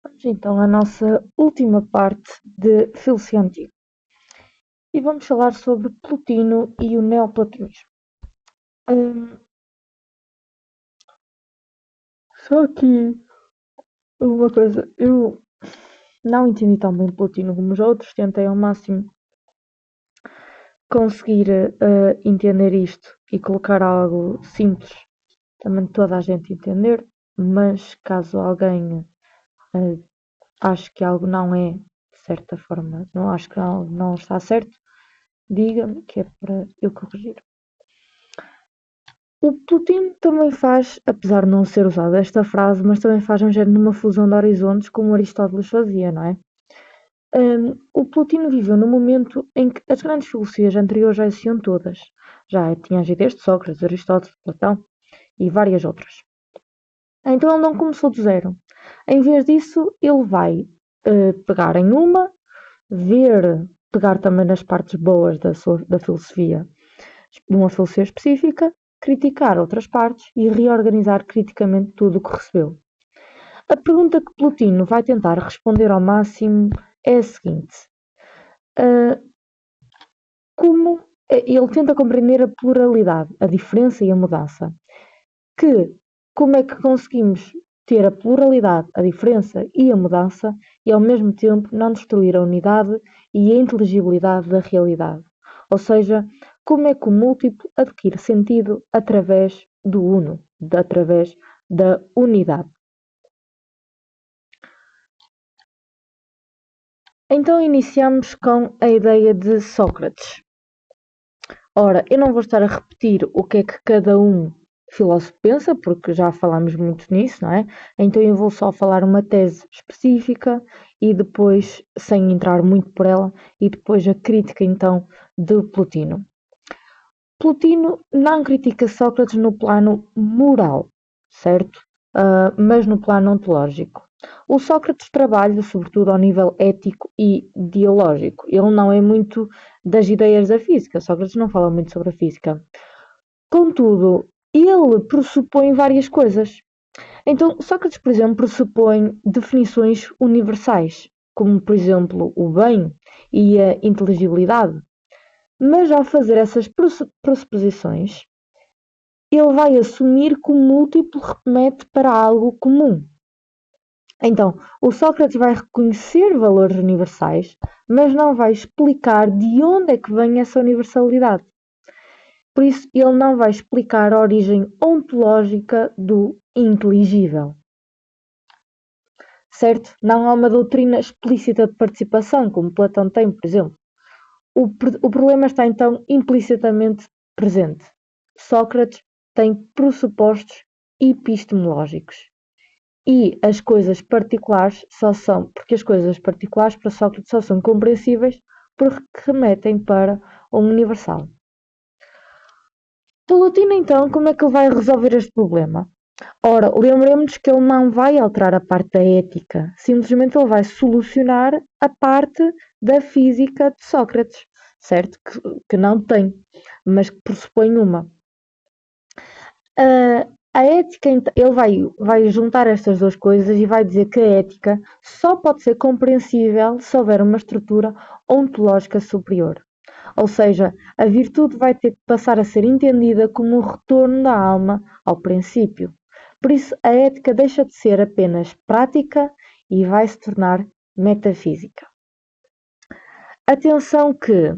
Vamos então à nossa última parte de filosofia antiga e vamos falar sobre Plotino e o neoplatonismo. Hum, Só que uma coisa, eu não entendi tão bem Plotino como os outros, tentei ao máximo conseguir entender isto e colocar algo simples, também toda a gente entender, mas caso alguém uh, ache que algo não é de certa forma, não acho que algo não está certo, diga-me que é para eu corrigir. O Plutino também faz, apesar de não ser usada esta frase, mas também faz um género numa fusão de horizontes como Aristóteles fazia, não é? O Plutino viveu no momento em que as grandes filosofias anteriores já existiam todas. Já tinha as ideias de Sócrates, Aristóteles, Platão e várias outras. Então ele não começou do zero. Em vez disso, ele vai pegar em uma, pegar também nas partes boas da filosofia, de uma filosofia específica, criticar outras partes e reorganizar criticamente tudo o que recebeu. A pergunta que Plotino vai tentar responder ao máximo é a seguinte: ah, como ele tenta compreender a pluralidade, a diferença e a mudança? Que como é que conseguimos ter a pluralidade, a diferença e a mudança e ao mesmo tempo não destruir a unidade e a inteligibilidade da realidade? Ou seja, como é que o múltiplo adquire sentido através do uno, através da unidade? Então iniciamos com a ideia de Sócrates. Ora, eu não vou estar a repetir o que é que cada filósofo pensa, porque já falámos muito nisso, não é? Então eu vou só falar uma tese específica e depois, sem entrar muito por ela, e depois a crítica então de Plotino. Plotino não critica Sócrates no plano moral, certo? Mas no plano ontológico. O Sócrates trabalha sobretudo ao nível ético e dialógico. Ele não é muito das ideias da física. Sócrates não fala muito sobre a física. Contudo, ele pressupõe várias coisas. Então, Sócrates, por exemplo, pressupõe definições universais, como, por exemplo, o bem e a inteligibilidade. Mas ao fazer essas pressuposições, ele vai assumir que o múltiplo remete para algo comum. Então, o Sócrates vai reconhecer valores universais, mas não vai explicar de onde é que vem essa universalidade. Por isso, ele não vai explicar a origem ontológica do inteligível. Certo? Não há uma doutrina explícita de participação, como Platão tem, por exemplo. O problema está então implicitamente presente. Sócrates tem pressupostos epistemológicos. E as coisas particulares só são, porque as coisas particulares para Sócrates só são compreensíveis porque remetem para o universal. Plotino, então, como é que ele vai resolver este problema? Ora, lembremos que ele não vai alterar a parte da ética, simplesmente ele vai solucionar a parte da física de Sócrates, certo? Que não tem, mas que pressupõe uma. A ética, ele vai juntar estas duas coisas e vai dizer que a ética só pode ser compreensível se houver uma estrutura ontológica superior. Ou seja, a virtude vai ter que passar a ser entendida como o retorno da alma ao princípio. Por isso, a ética deixa de ser apenas prática e vai se tornar metafísica. Atenção que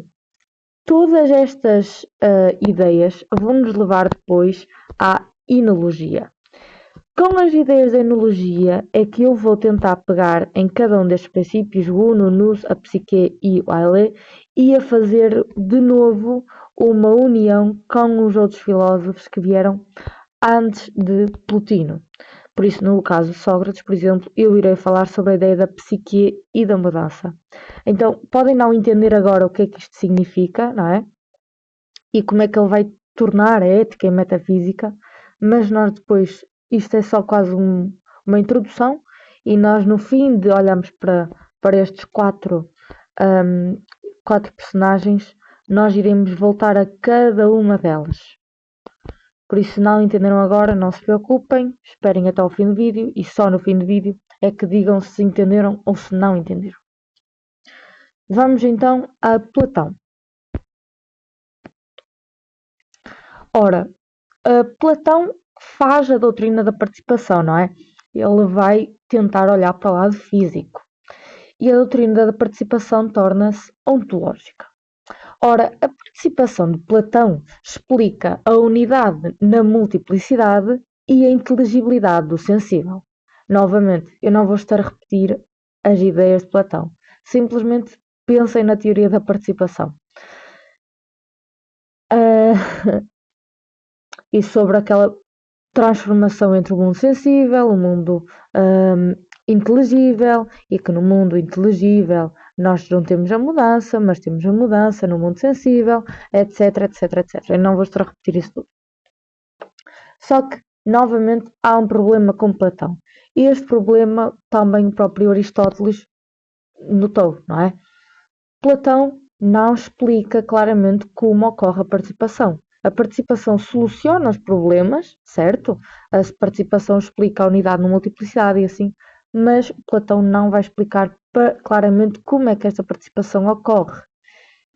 todas estas ideias vão nos levar depois à enologia. Com as ideias da enologia é que eu vou tentar pegar em cada um destes princípios, o uno, o nous, a psique e o aile, e a fazer de novo uma união com os outros filósofos que vieram antes de Plotino. Por isso, no caso de Sócrates, por exemplo, eu irei falar sobre a ideia da psique e da mudança. Então, podem não entender agora o que é que isto significa, não é? E como é que ele vai tornar a ética e metafísica, mas nós depois, isto é só quase uma introdução, e nós no fim de olharmos para estes quatro personagens, nós iremos voltar a cada uma delas. Por isso, se não entenderam agora, não se preocupem, esperem até ao fim do vídeo e só no fim do vídeo é que digam se entenderam ou se não entenderam. Vamos então a Platão. Ora, Platão faz a doutrina da participação, não é? Ele vai tentar olhar para o lado físico. E a doutrina da participação torna-se ontológica. Ora, a participação de Platão explica a unidade na multiplicidade e a inteligibilidade do sensível. Novamente, eu não vou estar a repetir as ideias de Platão. Simplesmente pensem na teoria da participação. E sobre aquela transformação entre o mundo sensível, o mundo inteligível, e que no mundo inteligível nós não temos a mudança, mas temos a mudança no mundo sensível, etc, etc, etc. Eu não vou estar a repetir isso tudo. Só que, novamente, há um problema com Platão. E este problema também o próprio Aristóteles notou, não é? Platão não explica claramente como ocorre a participação. A participação soluciona os problemas, certo? A participação explica a unidade na multiplicidade e assim, mas Platão não vai explicar claramente como é que esta participação ocorre,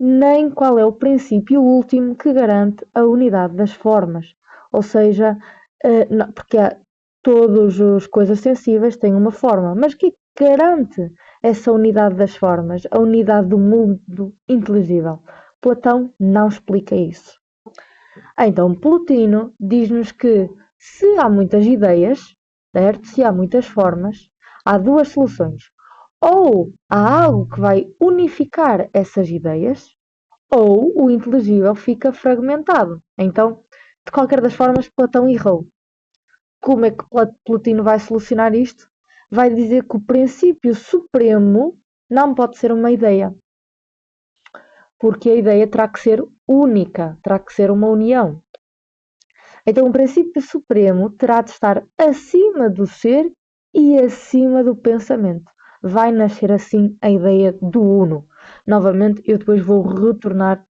nem qual é o princípio último que garante a unidade das formas. Ou seja, porque todas as coisas sensíveis têm uma forma, mas que garante essa unidade das formas, a unidade do mundo inteligível? Platão não explica isso. Então, Plotino diz-nos que se há muitas ideias, certo? Se há muitas formas, há duas soluções. Ou há algo que vai unificar essas ideias, ou o inteligível fica fragmentado. Então, de qualquer das formas, Platão errou. Como é que Plotino vai solucionar isto? Vai dizer que o princípio supremo não pode ser uma ideia, porque a ideia terá que ser única, terá que ser uma união. Então, o princípio supremo terá de estar acima do ser e acima do pensamento. Vai nascer assim a ideia do uno. Novamente, eu depois vou retornar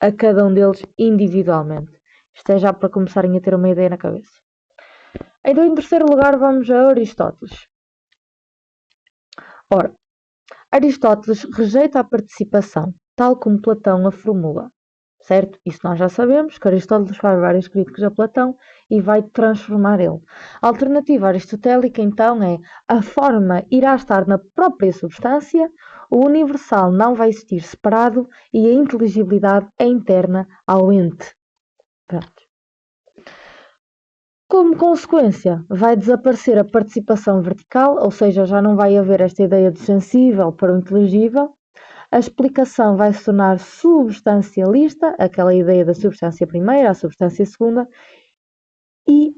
a cada um deles individualmente. Isto é já para começarem a ter uma ideia na cabeça. Então, em terceiro lugar, vamos a Aristóteles. Ora, Aristóteles rejeita a participação, tal como Platão a formula. Certo? Isso nós já sabemos, que Aristóteles faz várias críticas a Platão e vai transformar ele. A alternativa aristotélica, então, é a forma irá estar na própria substância, o universal não vai existir separado e a inteligibilidade é interna ao ente. Pronto. Como consequência, vai desaparecer a participação vertical, ou seja, já não vai haver esta ideia do sensível para o inteligível. A explicação vai se tornar substancialista, aquela ideia da substância primeira, a substância segunda, e,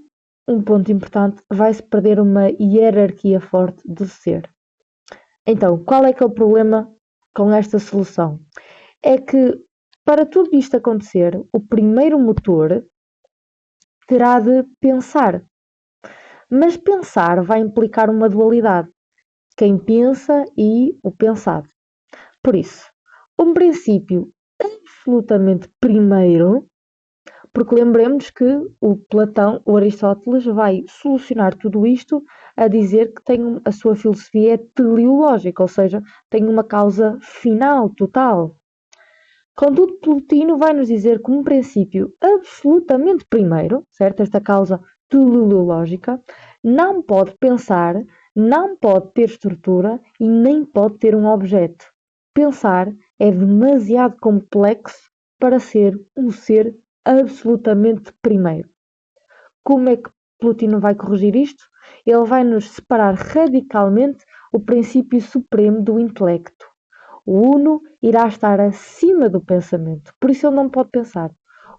um ponto importante, vai-se perder uma hierarquia forte do ser. Então, qual é que é o problema com esta solução? É que, para tudo isto acontecer, o primeiro motor terá de pensar. Mas pensar vai implicar uma dualidade. Quem pensa e o pensado. Por isso, um princípio absolutamente primeiro, porque lembremos que o Platão, o Aristóteles, vai solucionar tudo isto a dizer que tem a sua filosofia é teleológica, ou seja, tem uma causa final, total. Contudo, Plotino vai nos dizer como um princípio absolutamente primeiro, certo? Esta causa teleológica não pode pensar, não pode ter estrutura e nem pode ter um objeto. Pensar é demasiado complexo para ser um ser absolutamente primeiro. Como é que Plotino vai corrigir isto? Ele vai nos separar radicalmente o princípio supremo do intelecto. O uno irá estar acima do pensamento, por isso ele não pode pensar.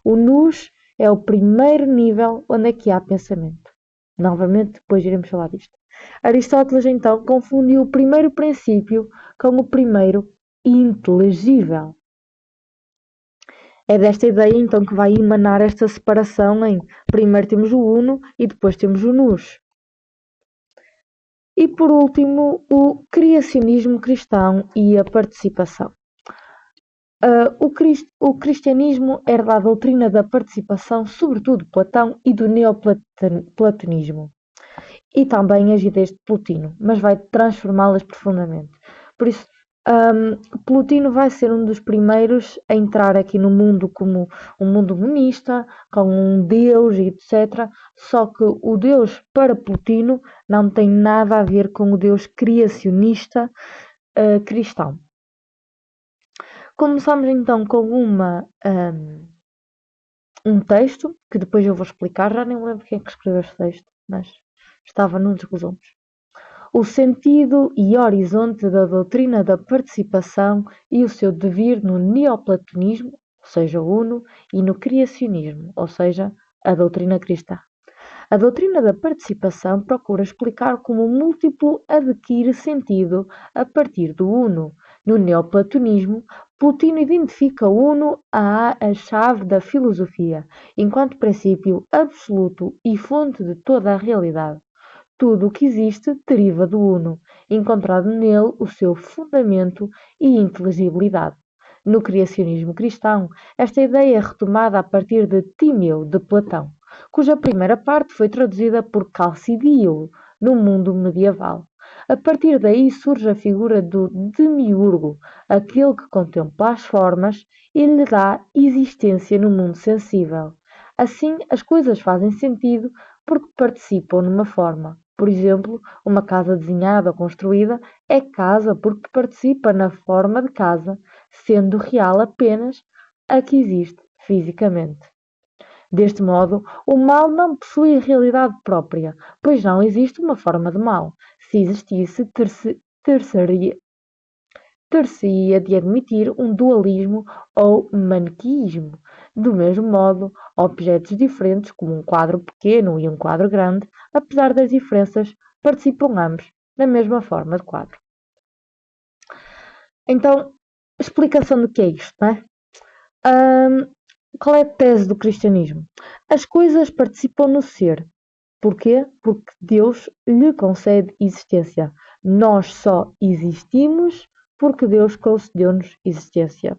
O nous é o primeiro nível onde é que há pensamento. Novamente, depois iremos falar disto. Aristóteles, então, confundiu o primeiro princípio com o primeiro inteligível. É desta ideia, então, que vai emanar esta separação em primeiro temos o uno e depois temos o nous. E por último, o criacionismo cristão e a participação. O cristianismo herda a doutrina da participação, sobretudo de Platão e do neoplatonismo, e também as ideias de Plotino, mas vai transformá-las profundamente. Por isso, Plotino vai ser um dos primeiros a entrar aqui no mundo como um mundo monista, com um Deus, etc. Só que o Deus para Plotino não tem nada a ver com o Deus criacionista cristão. Começamos então com um texto, que depois eu vou explicar, já nem me lembro quem é que escreveu este texto, mas estava num dos resumos. O sentido e horizonte da doutrina da participação e o seu devir no neoplatonismo, ou seja, o Uno, e no criacionismo, ou seja, a doutrina cristã. A doutrina da participação procura explicar como o múltiplo adquire sentido a partir do uno. No neoplatonismo, Plotino identifica o uno a chave da filosofia, enquanto princípio absoluto e fonte de toda a realidade. Tudo o que existe deriva do uno, encontrado nele o seu fundamento e inteligibilidade. No criacionismo cristão, esta ideia é retomada a partir de Tímeo, de Platão, cuja primeira parte foi traduzida por Calcidio no mundo medieval. A partir daí surge a figura do demiurgo, aquele que contempla as formas e lhe dá existência no mundo sensível. Assim, as coisas fazem sentido porque participam numa forma. Por exemplo, uma casa desenhada ou construída é casa porque participa na forma de casa, sendo real apenas a que existe fisicamente. Deste modo, o mal não possui realidade própria, pois não existe uma forma de mal. Se existisse, ter-se-ia de admitir um dualismo ou maniqueísmo. Do mesmo modo, objetos diferentes, como um quadro pequeno e um quadro grande, apesar das diferenças, participam ambos da mesma forma de quadro. Então, explicação do que é isto, não é? Qual é a tese do cristianismo? As coisas participam no ser. Porquê? Porque Deus lhe concede existência. Nós só existimos porque Deus concedeu-nos existência.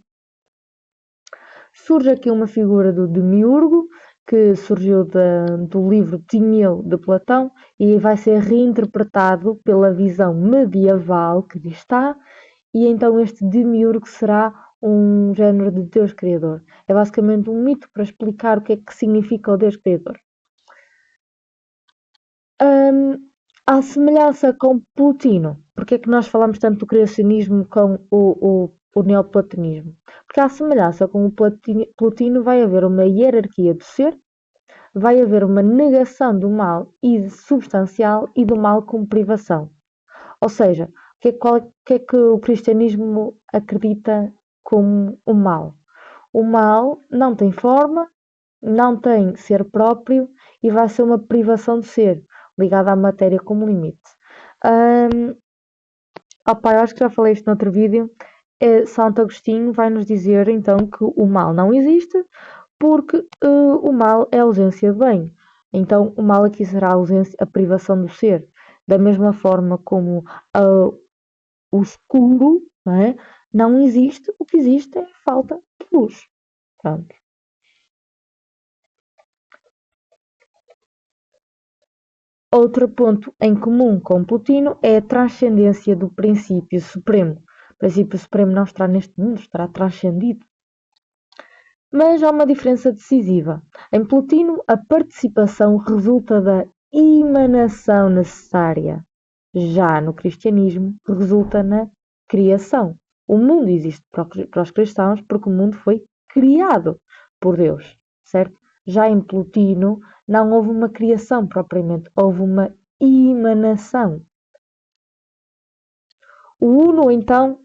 Surge aqui uma figura do demiurgo, que surgiu do livro Tímeo de Platão e vai ser reinterpretado pela visão medieval cristã, e então este demiurgo será um género de Deus Criador. É basicamente um mito para explicar o que é que significa o Deus Criador. À semelhança com Plotino, porque é que nós falamos tanto do criacionismo com o neoplatonismo? Porque à semelhança com o Plotino vai haver uma hierarquia do ser, vai haver uma negação do mal e substancial e do mal como privação. Ou seja, o que é que o cristianismo acredita como o mal? O mal não tem forma, não tem ser próprio e vai ser uma privação de ser, ligada à matéria como limite. Eu acho que já falei isto noutro vídeo. Santo Agostinho vai nos dizer então que o mal não existe porque o mal é a ausência de bem. Então o mal aqui será a privação do ser. Da mesma forma como o escuro, não é? Não existe, o que existe é falta de luz. Pronto. Outro ponto em comum com Plotino é a transcendência do princípio supremo. O princípio supremo não está neste mundo, estará transcendido. Mas há uma diferença decisiva. Em Plotino, a participação resulta da emanação necessária. Já no cristianismo, resulta na criação. O mundo existe para os cristãos porque o mundo foi criado por Deus, certo? Já em Plotino, não houve uma criação propriamente, houve uma emanação. O Uno, então,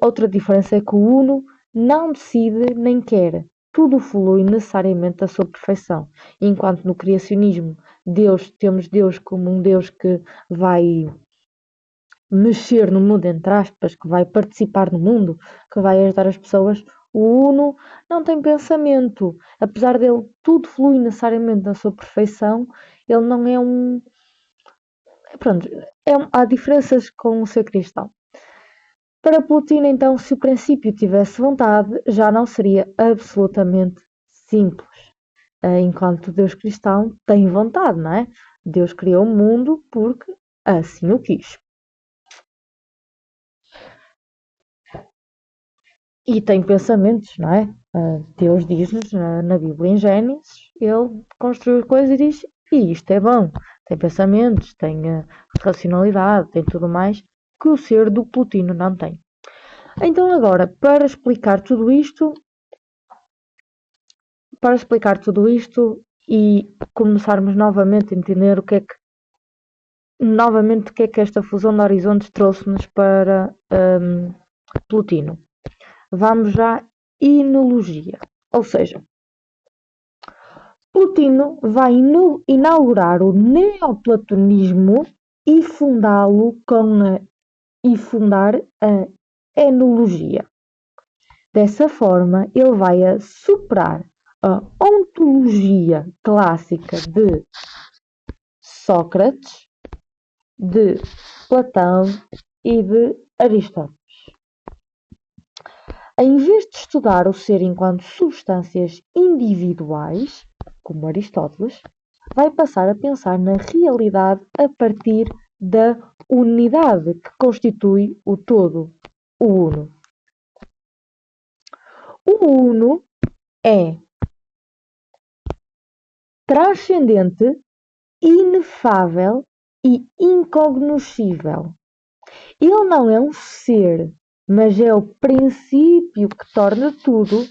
outra diferença é que o Uno não decide nem quer. Tudo flui necessariamente da sua perfeição. Enquanto no criacionismo, temos Deus como um Deus que vai mexer no mundo, entre aspas, que vai participar no mundo, que vai ajudar as pessoas. O Uno não tem pensamento. Apesar dele tudo flui necessariamente da sua perfeição, ele não é um. Pronto, há diferenças com o ser cristão. Para Plotino, então, se o princípio tivesse vontade, já não seria absolutamente simples. Enquanto Deus cristão tem vontade, não é? Deus criou o mundo porque assim o quis. E tem pensamentos, não é? Deus diz-nos na Bíblia, em Gênesis, ele construiu coisas e diz, e isto é bom. Tem pensamentos, tem racionalidade, tem tudo mais que o ser do Plotino não tem. Então agora, para explicar tudo isto e começarmos novamente a entender o que é que esta fusão de horizontes trouxe-nos para Plotino. Vamos à enologia. Ou seja, Plotino vai inaugurar o neoplatonismo e fundar a enologia. Dessa forma, ele vai superar a ontologia clássica de Sócrates, de Platão e de Aristóteles. Em vez de estudar o ser enquanto substâncias individuais, como Aristóteles, vai passar a pensar na realidade a partir da unidade que constitui o todo, o uno. O uno é transcendente, inefável e incognoscível. Ele não é um ser, mas é o princípio que torna tudo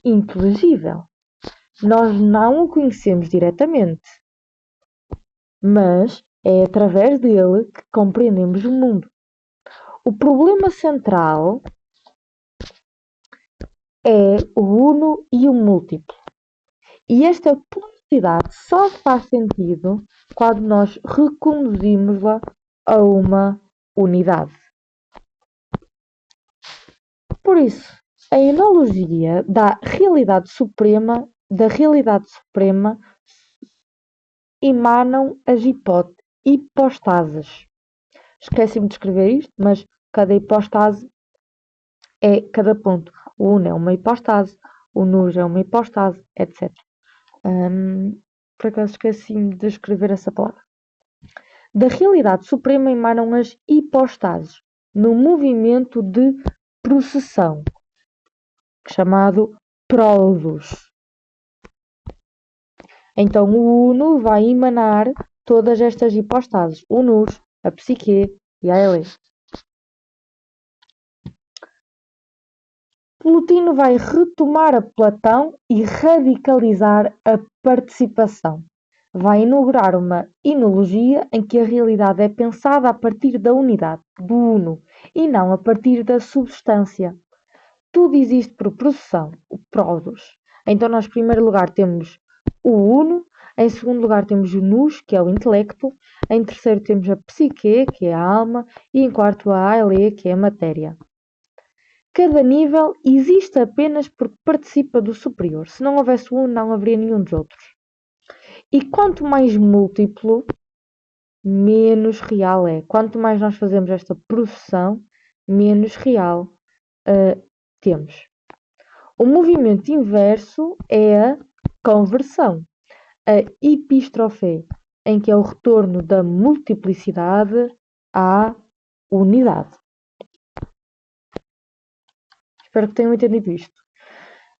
inteligível. Nós não o conhecemos diretamente, mas é através dele que compreendemos o mundo. O problema central é o uno e o múltiplo. E esta pluralidade só faz sentido quando nós reconduzimos-la a uma unidade. Por isso, a enologia da realidade suprema emanam as hipostases. Esqueci-me de escrever isto, mas cada hipostase é cada ponto. O uno é uma hipostase, o nus é uma hipostase, etc. Por acaso esqueci-me de escrever essa palavra. Da realidade suprema emanam as hipostases, no movimento de processão, chamado pródos. Então o uno vai emanar todas estas hipostases, o nus, a psique e a ele. Plotino vai retomar a Platão e radicalizar a participação. Vai inaugurar uma enologia em que a realidade é pensada a partir da unidade, do uno, e não a partir da substância. Tudo existe por processão, o pródos. Então nós, em primeiro lugar, temos o uno, em segundo lugar temos o nous, que é o intelecto, em terceiro temos a psique, que é a alma, e em quarto a aele, que é a matéria. Cada nível existe apenas porque participa do superior. Se não houvesse um, não haveria nenhum dos outros. E quanto mais múltiplo, menos real é. Quanto mais nós fazemos esta processão, menos real temos. O movimento inverso é a conversão, a epistrofé, em que é o retorno da multiplicidade à unidade. Espero que tenham entendido isto.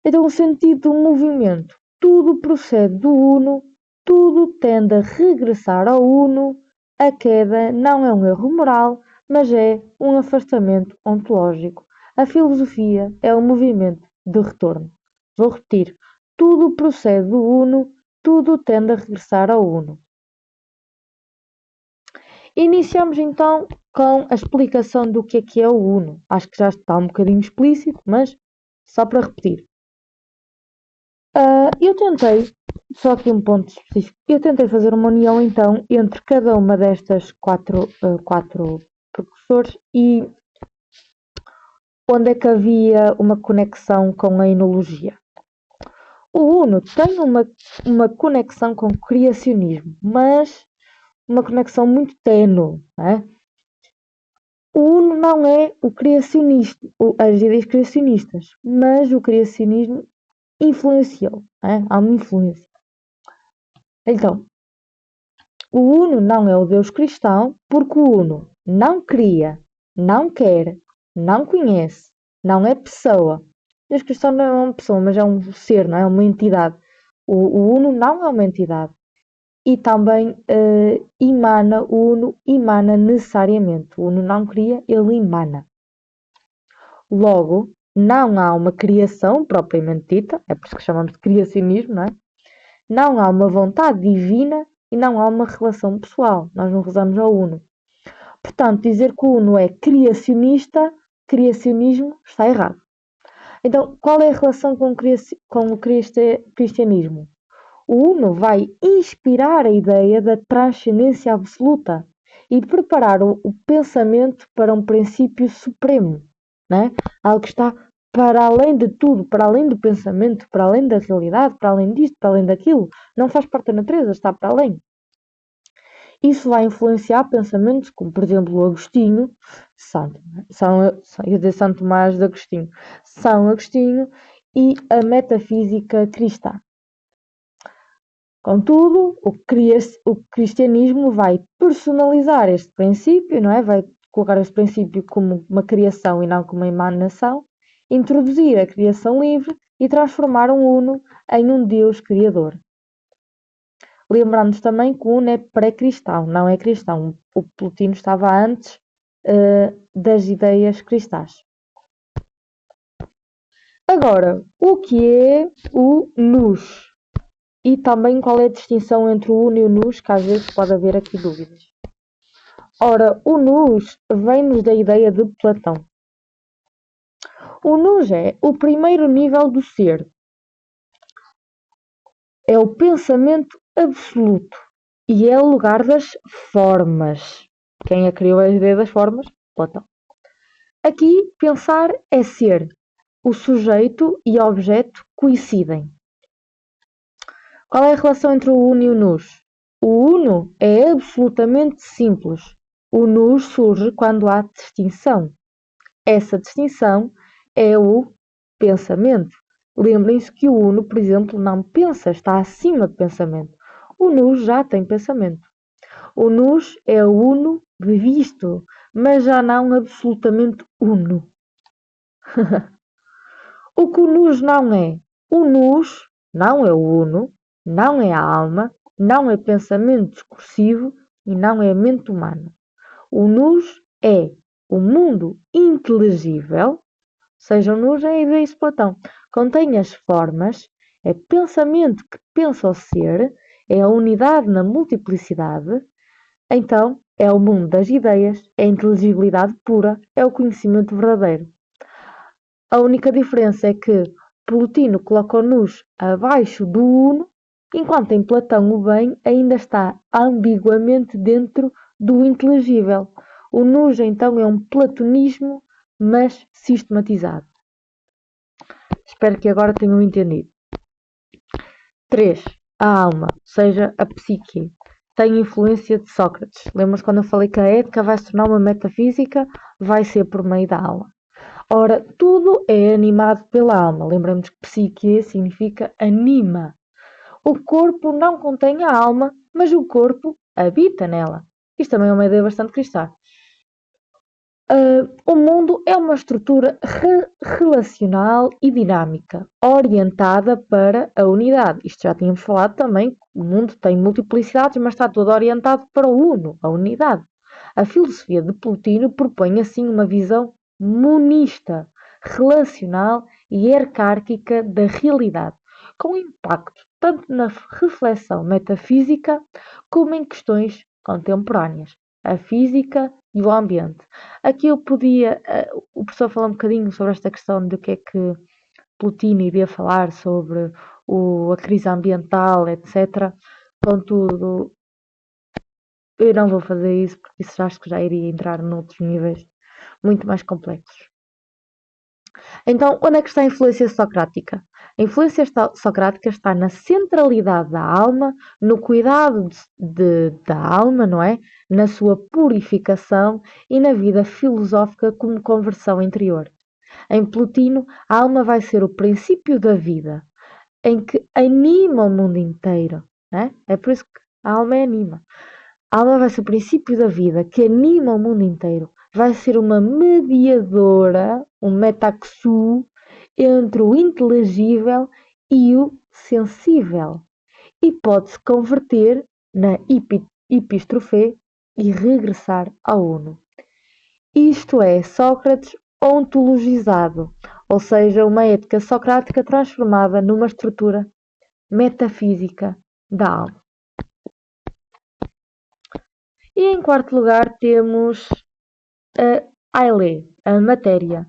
Então, o sentido do movimento. Tudo procede do uno, tudo tende a regressar ao uno. A queda não é um erro moral, mas é um afastamento ontológico. A filosofia é um movimento de retorno. Vou repetir. Tudo procede do uno, tudo tende a regressar ao uno. Iniciamos então com a explicação do que é o uno. Acho que já está um bocadinho explícito, mas só para repetir. Eu tentei, só aqui um ponto específico, eu tentei fazer uma união então entre cada uma destas quatro professores e onde é que havia uma conexão com a enologia. O Uno tem uma conexão com o criacionismo, mas uma conexão muito ténue, não é? O Uno não é o criacionista, as ideias criacionistas, mas o criacionismo influenciou, há uma influência. Então, o Uno não é o Deus cristão porque o Uno não cria, não quer, não conhece, não é pessoa. Deus cristão não é uma pessoa, mas é um ser, não é uma entidade. O Uno não é uma entidade. E também o Uno emana necessariamente. O Uno não cria, ele emana. Logo, não há uma criação propriamente dita, é por isso que chamamos de criacionismo, não é? Não há uma vontade divina e não há uma relação pessoal. Nós não rezamos ao Uno. Portanto, dizer que o Uno é criacionista, criacionismo, está errado. Então, qual é a relação com o cristianismo? O Uno vai inspirar a ideia da transcendência absoluta e preparar o pensamento para um princípio supremo, né? Algo que está para além de tudo, para além do pensamento, para além da realidade, para além disto, para além daquilo. Não faz parte da natureza, está para além. Isso vai influenciar pensamentos como, por exemplo, o Agostinho, ia dizer Santo Tomás de Agostinho, São Agostinho e a metafísica cristã. Contudo, o cristianismo vai personalizar este princípio, não é? Vai colocar este princípio como uma criação e não como uma emanação, introduzir a criação livre e transformar um Uno em um Deus criador. Lembrando-nos também que o Uno é pré-cristão, não é cristão. O Plotino estava antes das ideias cristãs. Agora, o que é o Nous? E também qual é a distinção entre o Uno e o Nous, que às vezes pode haver aqui dúvidas. Ora, o Nous vem-nos da ideia de Platão. O Nous é o primeiro nível do ser. É o pensamento absoluto e é o lugar das formas. Quem criou a ideia das formas? Platão. Aqui, pensar é ser. O sujeito e o objeto coincidem. Qual é a relação entre o Uno e o Nous? O Uno é absolutamente simples. O Nous surge quando há distinção. Essa distinção é o pensamento. Lembrem-se que o Uno, por exemplo, não pensa, está acima do pensamento. O Nous já tem pensamento. O Nous é o Uno visto, mas já não absolutamente Uno. O que o Nous não é? O Nous não é o Uno, não é a alma, não é pensamento discursivo e não é a mente humana. O Nous é o mundo inteligível, seja o Nous é a ideia de Platão, contém as formas, é pensamento que pensa o ser, é a unidade na multiplicidade, então é o mundo das ideias, é a inteligibilidade pura, é o conhecimento verdadeiro. A única diferença é que Plotino coloca o Nous abaixo do Uno, enquanto em Platão o bem ainda está ambiguamente dentro do inteligível. O Nous então é um platonismo, mas sistematizado. Espero que agora tenham entendido. 3. A alma, ou seja, a psique, tem influência de Sócrates. Lembram-se quando eu falei que a ética vai se tornar uma metafísica? Vai ser por meio da alma. Ora, tudo é animado pela alma. Lembramos que psique significa anima. O corpo não contém a alma, mas o corpo habita nela. Isto também é uma ideia bastante cristã. O mundo é uma estrutura relacional e dinâmica, orientada para a unidade. Isto já tínhamos falado também. O mundo tem multiplicidades, mas está todo orientado para o uno, a unidade. A filosofia de Plotino propõe assim uma visão monista, relacional e hierárquica da realidade, com impacto tanto na reflexão metafísica como em questões contemporâneas, a física e o ambiente. Aqui eu podia, o professor falou um bocadinho sobre esta questão de que é que Plotino iria falar sobre a crise ambiental, etc. Contudo, eu não vou fazer isso porque isso acho que já iria entrar noutros níveis muito mais complexos. Então, onde é que está a influência socrática? A influência socrática está na centralidade da alma, no cuidado da alma, não é? Na sua purificação e na vida filosófica como conversão interior. Em Plotino, a alma vai ser o princípio da vida, em que anima o mundo inteiro. Né? É por isso que a alma é anima. A alma vai ser o princípio da vida, que anima o mundo inteiro. Vai ser uma mediadora, um metaxu, entre o inteligível e o sensível. E pode-se converter na epistrofé e regressar ao uno. Isto é Sócrates ontologizado, ou seja, uma ética socrática transformada numa estrutura metafísica da alma. E em quarto lugar temos a Aile, a matéria,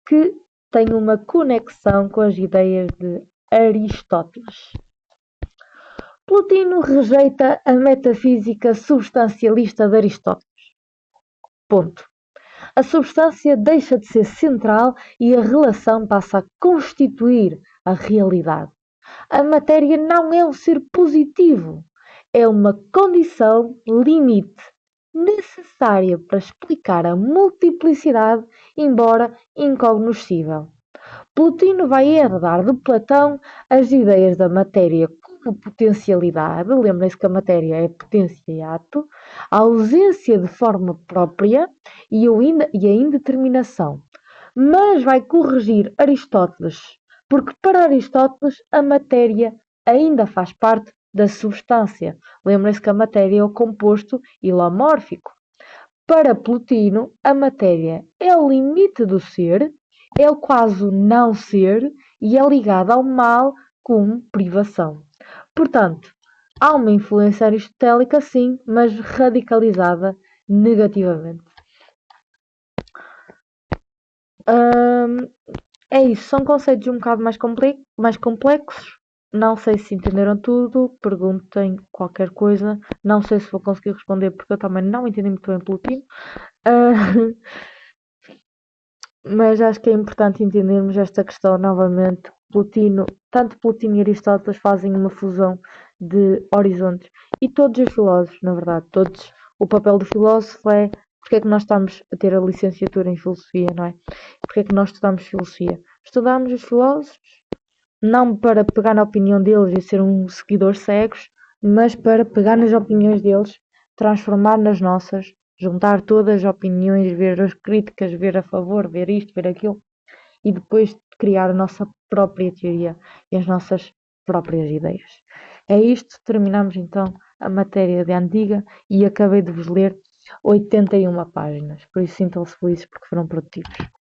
que tem uma conexão com as ideias de Aristóteles. Plotino rejeita a metafísica substancialista de Aristóteles. Ponto. A substância deixa de ser central e a relação passa a constituir a realidade. A matéria não é um ser positivo, é uma condição limite necessária para explicar a multiplicidade, embora incognoscível. Plotino vai herdar de Platão as ideias da matéria como potencialidade, lembrem-se que a matéria é potência e ato, a ausência de forma própria e a indeterminação. Mas vai corrigir Aristóteles, porque para Aristóteles a matéria ainda faz parte da substância. Lembrem-se que a matéria é o composto hilomórfico. Para Plotino, a matéria é o limite do ser, é o quase não ser e é ligada ao mal como privação. Portanto, há uma influência aristotélica, sim, mas radicalizada negativamente. É isso, são conceitos um bocado mais complexos. Não sei se entenderam tudo, perguntem qualquer coisa. Não sei se vou conseguir responder porque eu também não entendi muito bem Plotino. Uh, mas acho que é importante entendermos esta questão novamente. Tanto Plotino e Aristóteles fazem uma fusão de horizontes. E todos os filósofos, na verdade, todos. O papel do filósofo é porque é que nós estamos a ter a licenciatura em filosofia, não é? Porque é que nós estudamos filosofia? Estudamos os filósofos não para pegar na opinião deles e ser um seguidor cegos, mas para pegar nas opiniões deles, transformar nas nossas, juntar todas as opiniões, ver as críticas, ver a favor, ver isto, ver aquilo, e depois criar a nossa própria teoria e as nossas próprias ideias. É isto, terminamos então a matéria de Antiga e acabei de vos ler 81 páginas, por isso sintam-se felizes porque foram produtivos.